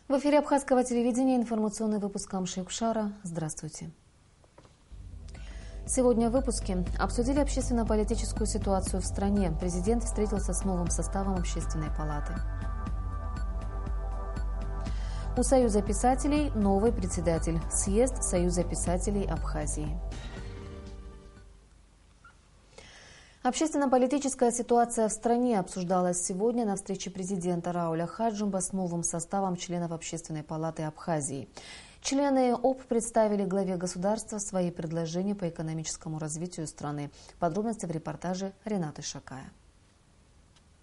В эфире Абхазского телевидения информационный выпуск Амши-Кушара. Здравствуйте. Сегодня в выпуске обсудили общественно-политическую ситуацию в стране. Президент встретился с новым составом Общественной палаты. У Союза писателей новый председатель. Съезд Союза писателей Абхазии. Общественно-политическая ситуация в стране обсуждалась сегодня на встрече президента Рауля Хаджимба с новым составом членов Общественной палаты Абхазии. Члены ОП представили главе государства свои предложения по экономическому развитию страны. Подробности в репортаже Ренаты Шакая.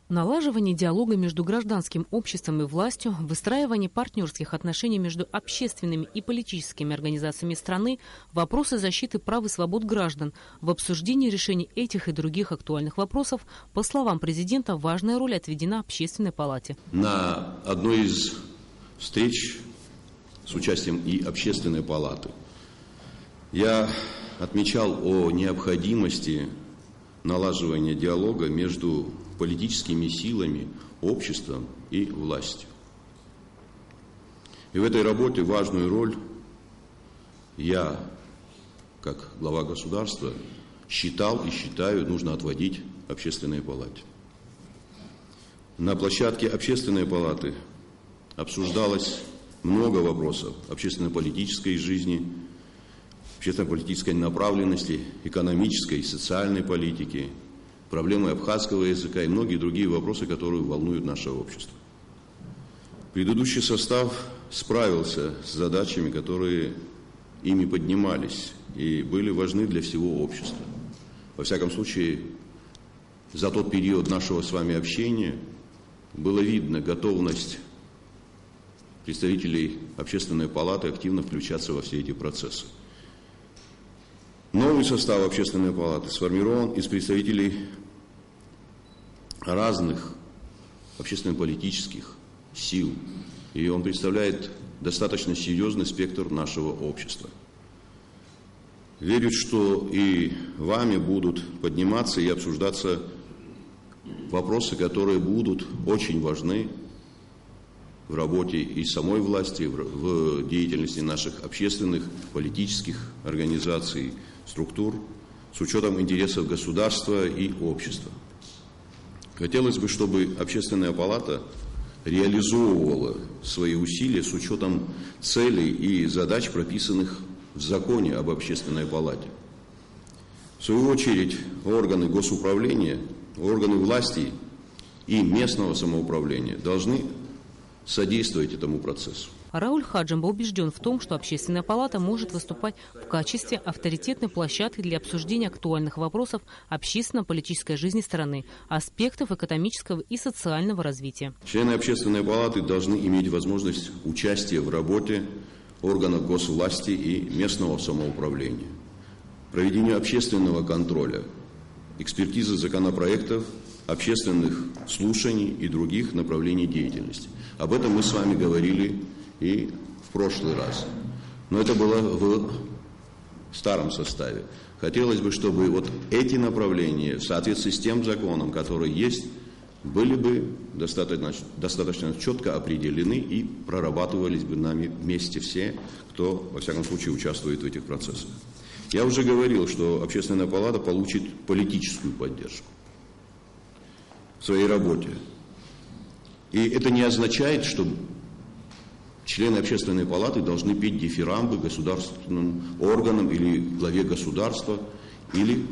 Налаживание диалога между гражданским обществом и властью, выстраивание партнерских отношений между общественными и политическими организациями страны, вопросы защиты прав и свобод граждан. В обсуждении решений этих и других актуальных вопросов, по словам президента, важная роль отведена Общественной палате. На одной из встреч с участием и Общественной палаты я отмечал о необходимости налаживания диалога между политическими силами, обществом и властью. И в этой работе важную роль я, как глава государства, считал и считаю, нужно отводить Общественной палате. На площадке Общественной палаты обсуждалось много вопросов общественно-политической жизни, общественно-политической направленности, экономической и социальной политики, проблемы абхазского языка и многие другие вопросы, которые волнуют наше общество. Предыдущий состав справился с задачами, которые ими поднимались и были важны для всего общества. Во всяком случае, за тот период нашего с вами общения было видно готовность представителей Общественной палаты активно включаться во все эти процессы. Новый состав Общественной палаты сформирован из представителей разных общественно-политических сил, и он представляет достаточно серьезный спектр нашего общества. Верю, что и вами будут подниматься и обсуждаться вопросы, которые будут очень важны в работе и самой власти, в деятельности наших общественных, политических организаций, структур, с учетом интересов государства и общества. Хотелось бы, чтобы Общественная палата реализовывала свои усилия с учетом целей и задач, прописанных в законе об Общественной палате. В свою очередь, органы госуправления, органы власти и местного самоуправления должны содействовать этому процессу. Рауль Хаджимба убежден в том, что Общественная палата может выступать в качестве авторитетной площадки для обсуждения актуальных вопросов общественно-политической жизни страны, аспектов экономического и социального развития. Члены Общественной палаты должны иметь возможность участия в работе органов госвласти и местного самоуправления, проведению общественного контроля, экспертизы законопроектов, общественных слушаний и других направлений деятельности. Об этом мы с вами говорили и в прошлый раз. Но это было в старом составе. Хотелось бы, чтобы вот эти направления в соответствии с тем законом, который есть, были бы достаточно четко определены и прорабатывались бы нами вместе все, кто, во всяком случае, участвует в этих процессах. Я уже говорил, что Общественная палата получит политическую поддержку в своей работе. И это не означает, что члены Общественной палаты должны петь дифирамбы государственным органам или главе государства, или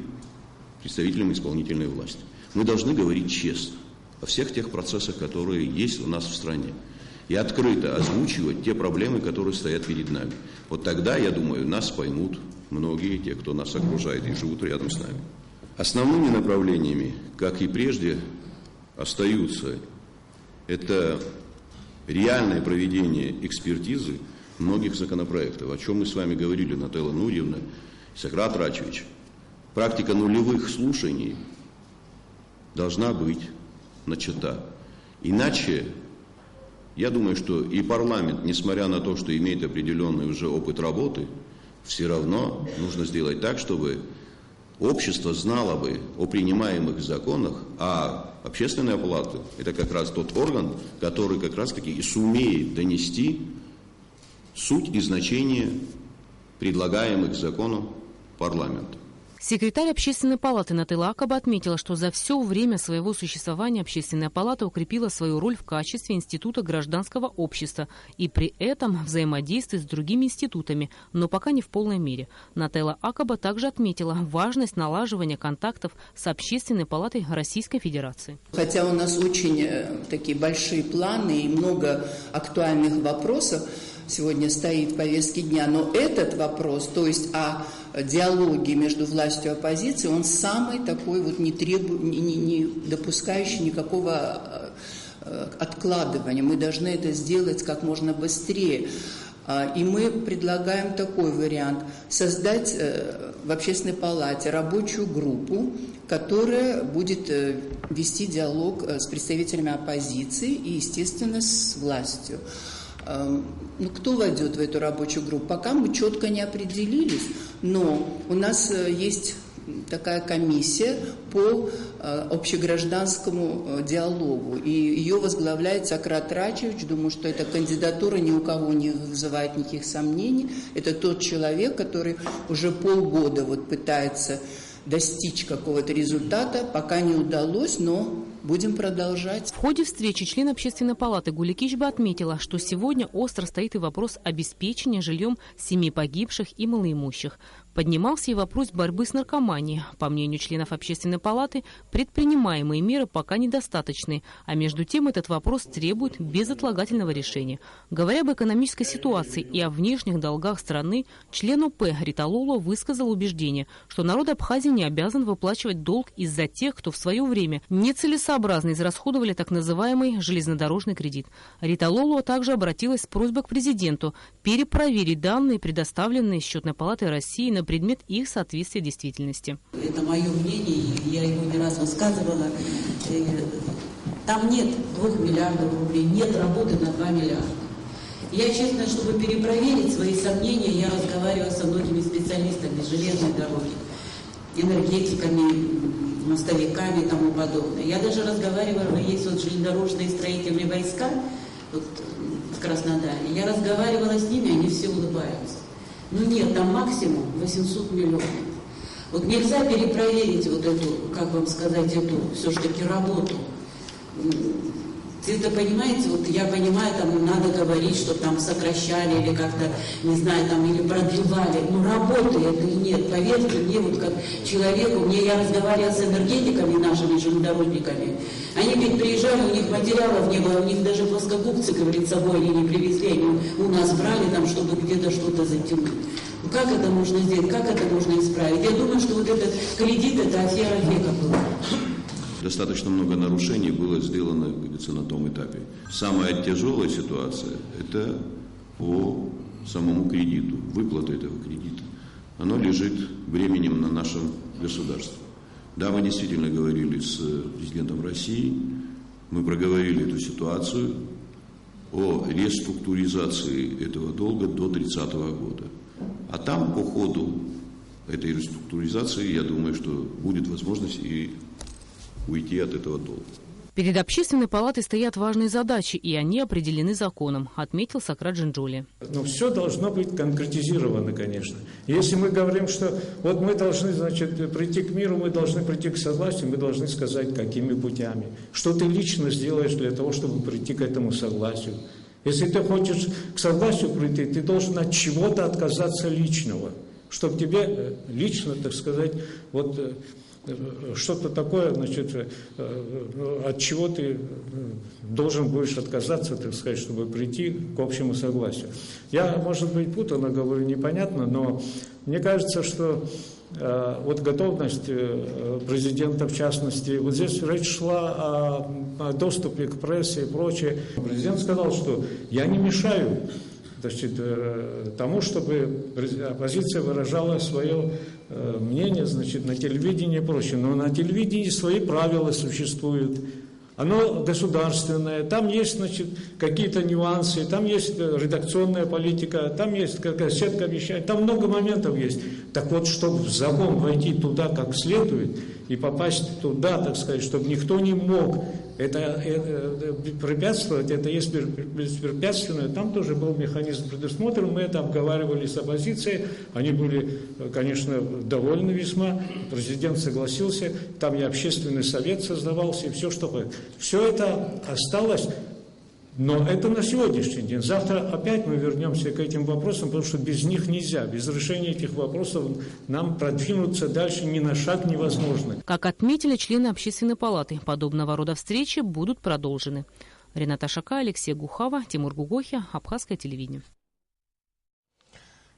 представителям исполнительной власти. Мы должны говорить честно о всех тех процессах, которые есть у нас в стране, и открыто озвучивать те проблемы, которые стоят перед нами. Вот тогда, я думаю, нас поймут многие, те, кто нас окружает и живут рядом с нами. Основными направлениями, как и прежде, остаются это реальное проведение экспертизы многих законопроектов, о чем мы с вами говорили, Наталья Нурьевна, Сократ Рачевич. Практика нулевых слушаний должна быть начата. Иначе, я думаю, что и парламент, несмотря на то, что имеет определенный уже опыт работы, все равно нужно сделать так, чтобы общество знало бы о принимаемых законах, о Общественная палата – это как раз тот орган, который как раз-таки и сумеет донести суть и значение предлагаемых законов парламента. Секретарь Общественной палаты Нателла Акаба отметила, что за все время своего существования Общественная палата укрепила свою роль в качестве института гражданского общества и при этом взаимодействует с другими институтами, но пока не в полной мере. Нателла Акаба также отметила важность налаживания контактов с Общественной палатой Российской Федерации. Хотя у нас очень такие большие планы и много актуальных вопросов сегодня стоит в повестке дня, но этот вопрос, то есть о диалоге между властью и оппозицией, он самый такой вот не допускающий никакого откладывания. Мы должны это сделать как можно быстрее. И мы предлагаем такой вариант: создать в Общественной палате рабочую группу, которая будет вести диалог с представителями оппозиции и, естественно, с властью. Ну, кто войдет в эту рабочую группу? Пока мы четко не определились, но у нас есть такая комиссия по общегражданскому диалогу, и ее возглавляет Сократ Рачевич. Думаю, что эта кандидатура ни у кого не вызывает никаких сомнений. Это тот человек, который уже полгода вот пытается достичь какого-то результата, пока не удалось, но будем продолжать. В ходе встречи член Общественной палаты Гуля Кичба отметила, что сегодня остро стоит и вопрос обеспечения жильем семей погибших и малоимущих. Поднимался и вопрос борьбы с наркоманией. По мнению членов Общественной палаты, предпринимаемые меры пока недостаточны, а между тем этот вопрос требует безотлагательного решения. Говоря об экономической ситуации и о внешних долгах страны, член ОП Риталоло высказал убеждение, что народ Абхазии не обязан выплачивать долг из-за тех, кто в свое время нецелесообразно израсходовали так называемый железнодорожный кредит. Риталоло также обратилась с просьбой к президенту перепроверить данные, предоставленные Счетной палатой России, на предмет их соответствия действительности. Это мое мнение, я его не раз высказывала. Там нет 2 миллиардов рублей, нет работы на 2 миллиарда. Я, честно, чтобы перепроверить свои сомнения, я разговаривала со многими специалистами железной дороги, энергетиками, мостовиками и тому подобное. Я даже разговаривала, есть вот железнодорожные строительные войска вот, в Краснодаре. Я разговаривала с ними, они все улыбаются. Ну нет, там максимум 800 миллионов. Вот нельзя перепроверить вот эту, как вам сказать, эту все-таки работу. Это, понимаете, вот я понимаю, там надо говорить, что там сокращали или как-то, не знаю, там или продлевали. Но работы этой нет. Поверьте мне, вот как человеку, я разговаривала с энергетиками нашими, железнодорожниками. Они ведь приезжали, у них материалов не было, у них даже плоскогубцы, говорит, с собой они не привезли, они у нас брали там, чтобы где-то что-то затянуть. Как это можно сделать, как это можно исправить? Я думаю, что вот этот кредит, это афера века была. Достаточно много нарушений было сделано, как говорится, на том этапе. Самая тяжелая ситуация – это по самому кредиту, выплата этого кредита. Оно лежит бременем на нашем государстве. Да, мы действительно говорили с президентом России, мы проговорили эту ситуацию о реструктуризации этого долга до 30 года. А там по ходу этой реструктуризации, я думаю, что будет возможность и уйти от этого долга. Перед Общественной палатой стоят важные задачи, и они определены законом, отметил Сократ Джинджули. Но все должно быть конкретизировано, конечно. Если мы говорим, что вот мы должны, значит, прийти к миру, мы должны прийти к согласию, мы должны сказать, какими путями. Что ты лично сделаешь для того, чтобы прийти к этому согласию. Если ты хочешь к согласию прийти, ты должен от чего-то отказаться личного, чтобы тебе лично, так сказать, вот что-то такое, значит, от чего ты должен будешь отказаться, так сказать, чтобы прийти к общему согласию. Я, может быть, путано говорю, непонятно, но мне кажется, что вот готовность президента, в частности, вот здесь речь шла о доступе к прессе и прочее. Президент сказал, что я не мешаю, значит, тому, чтобы оппозиция выражала свое мнение, значит, на телевидении и прочее. Но на телевидении свои правила существуют. Оно государственное, там есть, значит, какие-то нюансы, там есть редакционная политика, там есть какая-то сетка вещей, там много моментов есть. Так вот, чтобы в загон войти туда как следует и попасть туда, так сказать, чтобы никто не мог это препятствовать, это есть беспрепятственно, там тоже был механизм предусмотрен, мы это обговаривали с оппозицией, они были, конечно, довольны весьма, президент согласился, там и общественный совет создавался, и все, что... Все это осталось, но это на сегодняшний день. Завтра опять мы вернемся к этим вопросам, потому что без них нельзя. Без решения этих вопросов нам продвинуться дальше ни на шаг невозможно. Как отметили члены Общественной палаты, подобного рода встречи будут продолжены. Рената Шака, Алексей Гухава, Тимур Гугохи, Абхазское телевидение.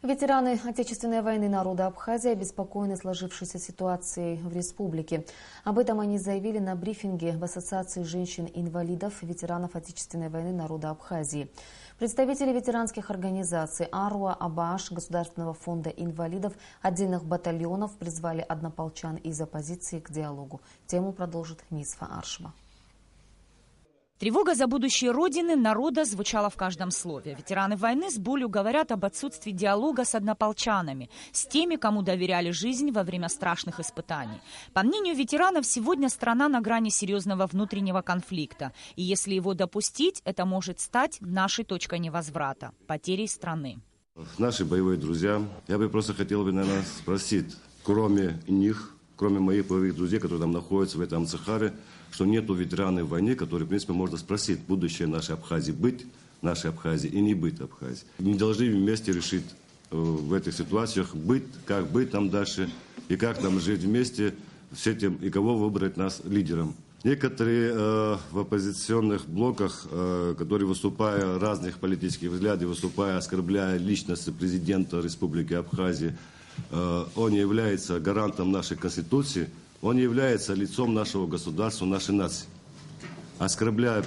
Ветераны Отечественной войны народа Абхазии обеспокоены сложившейся ситуацией в республике. Об этом они заявили на брифинге в Ассоциации женщин-инвалидов ветеранов Отечественной войны народа Абхазии. Представители ветеранских организаций АРУА, АБАШ, Государственного фонда инвалидов, отдельных батальонов призвали однополчан из оппозиции к диалогу. Тему продолжит Нисфа Аршва. Тревога за будущее Родины, народа звучала в каждом слове. Ветераны войны с болью говорят об отсутствии диалога с однополчанами, с теми, кому доверяли жизнь во время страшных испытаний. По мнению ветеранов, сегодня страна на грани серьезного внутреннего конфликта. И если его допустить, это может стать нашей точкой невозврата, потерей страны. Наши боевые друзья, я бы просто хотел бы, наверное, спросить, кроме них, кроме моих боевых друзей, которые там находятся в этом Амцахаре, что нету ветеранов войны, которые, в принципе, можно спросить, будущее нашей Абхазии быть нашей Абхазии и не быть Абхазией. Не должны вместе решить в этих ситуациях как быть там дальше и как нам жить вместе с этим и кого выбрать нас лидером. Некоторые в оппозиционных блоках, которые, выступая разных политических взглядов, выступая, оскорбляя личность президента Республики Абхазия, он является гарантом нашей Конституции, он является лицом нашего государства, нашей нации. Оскорбляя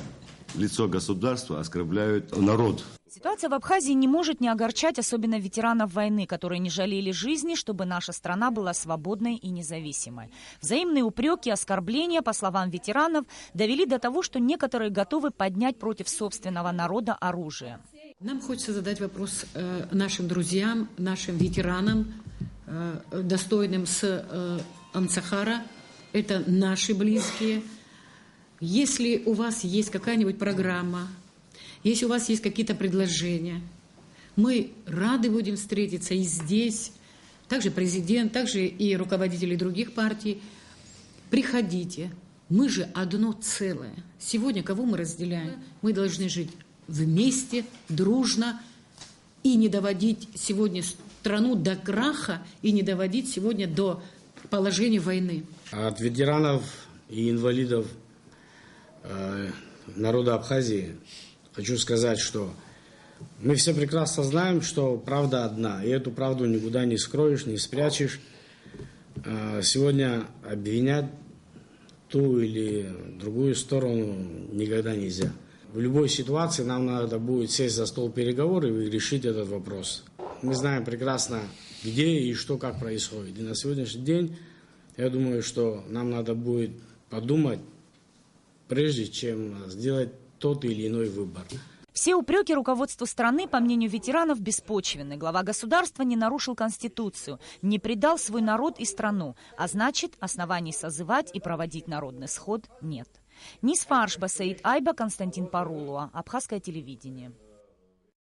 лицо государства, оскорбляют народ. Ситуация в Абхазии не может не огорчать, особенно ветеранов войны, которые не жалели жизни, чтобы наша страна была свободной и независимой. Взаимные упреки, оскорбления, по словам ветеранов, довели до того, что некоторые готовы поднять против собственного народа оружие. Нам хочется задать вопрос нашим друзьям, нашим ветеранам, достойным с Амцахара. Это наши близкие. Если у вас есть какая-нибудь программа, если у вас есть какие-то предложения, мы рады будем встретиться и здесь. Также президент, также и руководители других партий. Приходите. Мы же одно целое. Сегодня кого мы разделяем? Мы должны жить вместе, дружно и не доводить сегодня страну до краха и не доводить сегодня до положения войны. От ветеранов и инвалидов народа Абхазии хочу сказать, что мы все прекрасно знаем, что правда одна, и эту правду никуда не скроешь, не спрячешь. Сегодня обвинять ту или другую сторону никогда нельзя. В любой ситуации нам надо будет сесть за стол переговоров и решить этот вопрос. Мы знаем прекрасно, где и что, как происходит. И на сегодняшний день, я думаю, что нам надо будет подумать, прежде чем сделать тот или иной выбор. Все упреки руководству страны, по мнению ветеранов, беспочвенны. Глава государства не нарушил Конституцию, не предал свой народ и страну, а значит, оснований созывать и проводить народный сход нет. Нисфа Аршба, Саид Айба, Константин Парулуа, Абхазское телевидение.